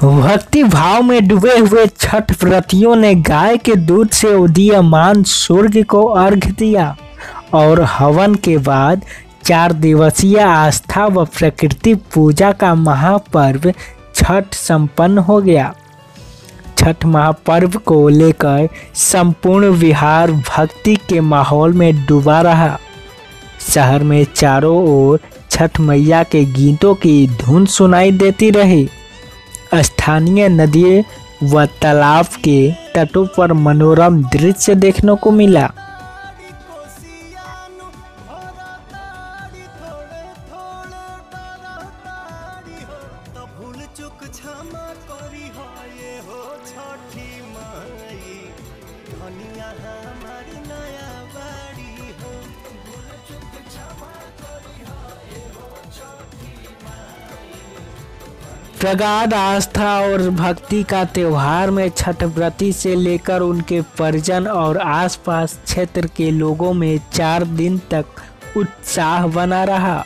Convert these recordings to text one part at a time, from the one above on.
भक्ति भाव में डूबे हुए छठ व्रतियों ने गाय के दूध से उदीयमान सूर्य को अर्घ्य दिया और हवन के बाद 4 दिवसीय आस्था व प्रकृति पूजा का महापर्व छठ संपन्न हो गया। छठ महापर्व को लेकर संपूर्ण बिहार भक्ति के माहौल में डूबा रहा। शहर में चारों ओर छठ मैया के गीतों की धुन सुनाई देती रही। स्थानीय नदियों व तालाब के तटों पर मनोरम दृश्य देखने को मिला। प्रगाढ़ आस्था और भक्ति का त्योहार में छठ व्रती से लेकर उनके परिजन और आसपास क्षेत्र के लोगों में 4 दिन तक उत्साह बना रहा।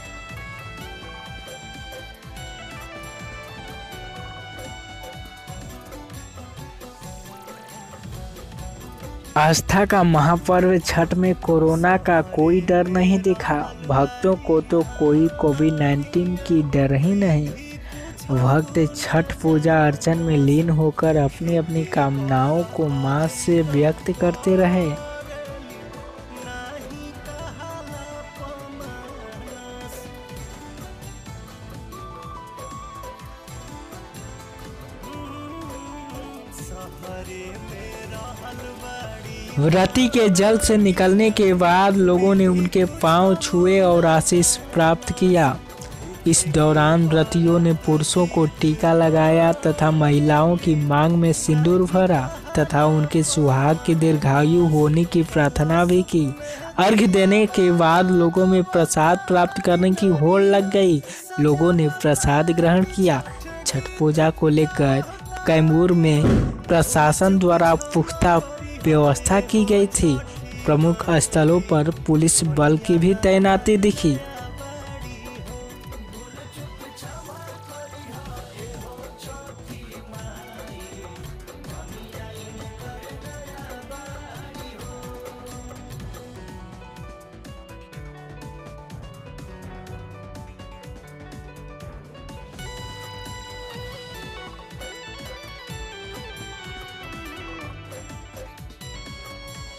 आस्था का महापर्व छठ में कोरोना का कोई डर नहीं दिखा। भक्तों को तो कोई कोविड-19 की डर ही नहीं। भक्त छठ पूजा अर्चन में लीन होकर अपनी अपनी कामनाओं को मां से व्यक्त करते रहे। व्रती के जल से निकलने के बाद लोगों ने उनके पांव छुए और आशीष प्राप्त किया। इस दौरान व्रतियों ने पुरुषों को टीका लगाया तथा महिलाओं की मांग में सिंदूर भरा तथा उनके सुहाग की दीर्घायु होने की प्रार्थना भी की। अर्घ्य देने के बाद लोगों में प्रसाद प्राप्त करने की होड़ लग गई। लोगों ने प्रसाद ग्रहण किया। छठ पूजा को लेकर कैमूर में प्रशासन द्वारा पुख्ता व्यवस्था की गई थी। प्रमुख स्थलों पर पुलिस बल की भी तैनाती दिखी।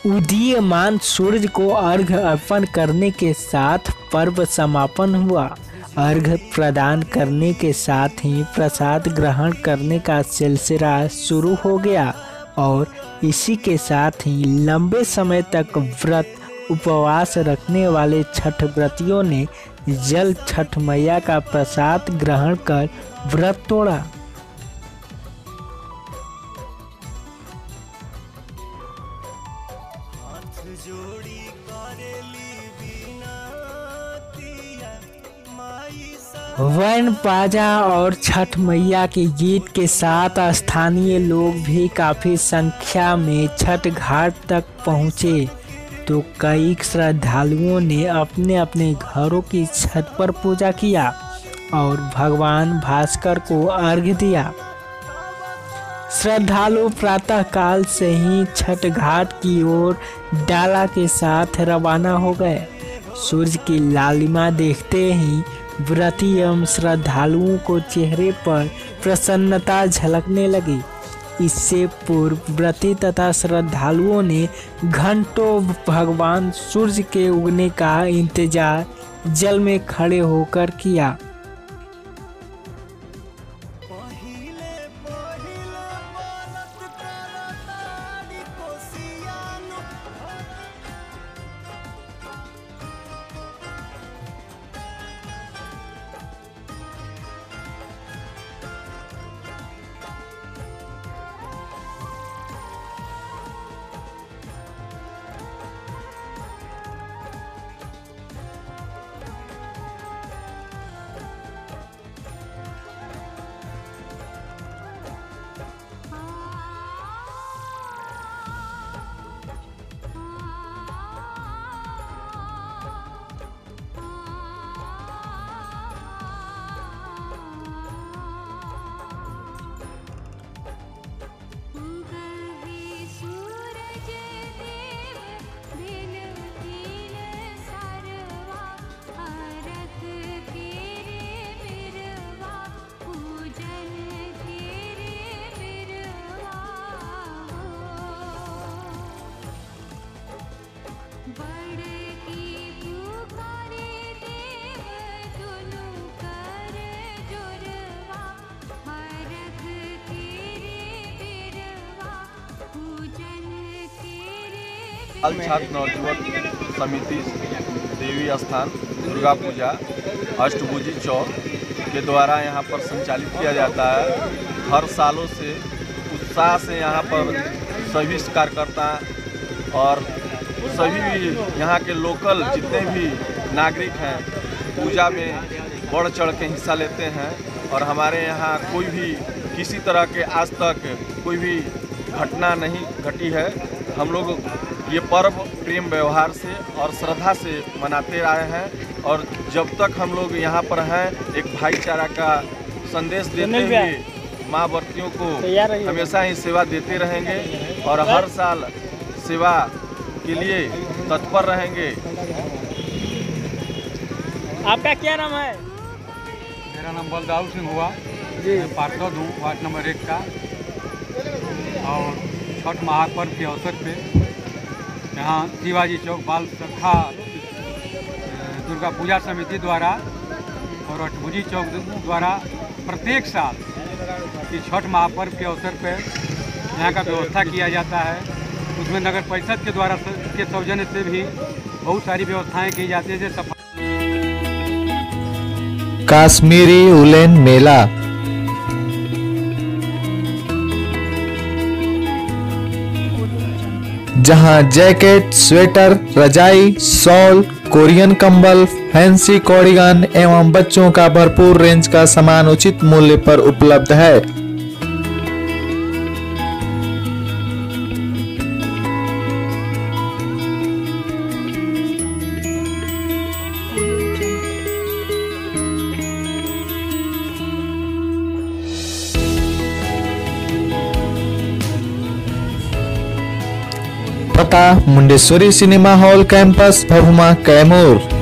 उदीयमान सूर्य को अर्घ्य अर्पण करने के साथ पर्व समापन हुआ। अर्घ्य प्रदान करने के साथ ही प्रसाद ग्रहण करने का सिलसिला शुरू हो गया और इसी के साथ ही लंबे समय तक व्रत उपवास रखने वाले छठ व्रतियों ने जल छठ मैया का प्रसाद ग्रहण कर व्रत तोड़ा। वैन बाजा और छठ मैया के गीत के साथ स्थानीय लोग भी काफी संख्या में छठ घाट तक पहुंचे तो कई श्रद्धालुओं ने अपने अपने घरों की छत पर पूजा किया और भगवान भास्कर को अर्घ्य दिया। श्रद्धालु प्रातः काल से ही छठ घाट की ओर डाला के साथ रवाना हो गए। सूर्य की लालिमा देखते ही व्रती एवं श्रद्धालुओं को चेहरे पर प्रसन्नता झलकने लगी। इससे पूर्व व्रती तथा श्रद्धालुओं ने घंटों भगवान सूर्य के उगने का इंतजार जल में खड़े होकर किया। बाल छात्र नवयुवक समिति देवी स्थान दुर्गा पूजा अष्टभुजी चौक के द्वारा यहाँ पर संचालित किया जाता है। हर सालों से उत्साह से यहाँ पर सभी कार्यकर्ता और सभी यहाँ के लोकल जितने भी नागरिक हैं पूजा में बढ़ चढ़ के हिस्सा लेते हैं। और हमारे यहाँ कोई भी किसी तरह के आज तक कोई भी घटना नहीं घटी है। हम लोग ये पर्व प्रेम व्यवहार से और श्रद्धा से मनाते आए हैं और जब तक हम लोग यहाँ पर हैं एक भाईचारा का संदेश देते हुए माँ व्रतियों को हमेशा ही सेवा देते रहेंगे और हर साल सेवा के लिए तत्पर रहेंगे। आपका क्या नाम है? मेरा नाम बलदाऊ सिंह हुआ जी। मैं पार्षद हूँ वार्ड नंबर 1 का। और छठ महापर्व के अवसर पे यहाँ शिवाजी चौक बाल सखा दुर्गा पूजा समिति द्वारा और अष्टभुजी चौक द्वारा प्रत्येक साल कि छठ महापर्व के अवसर पर यहाँ का व्यवस्था किया जाता है। उसमें नगर परिषद के द्वारा के सौजन्य से भी बहुत सारी व्यवस्थाएं की जाती है। जैसे कश्मीरी उलेन मेला जहां जैकेट, स्वेटर, रजाई, शॉल, कोरियन कंबल, फैंसी कार्डिगन एवं बच्चों का भरपूर रेंज का सामान उचित मूल्य पर उपलब्ध है। पता Mundeshwari cinema hall campus Bhabua Kaimur.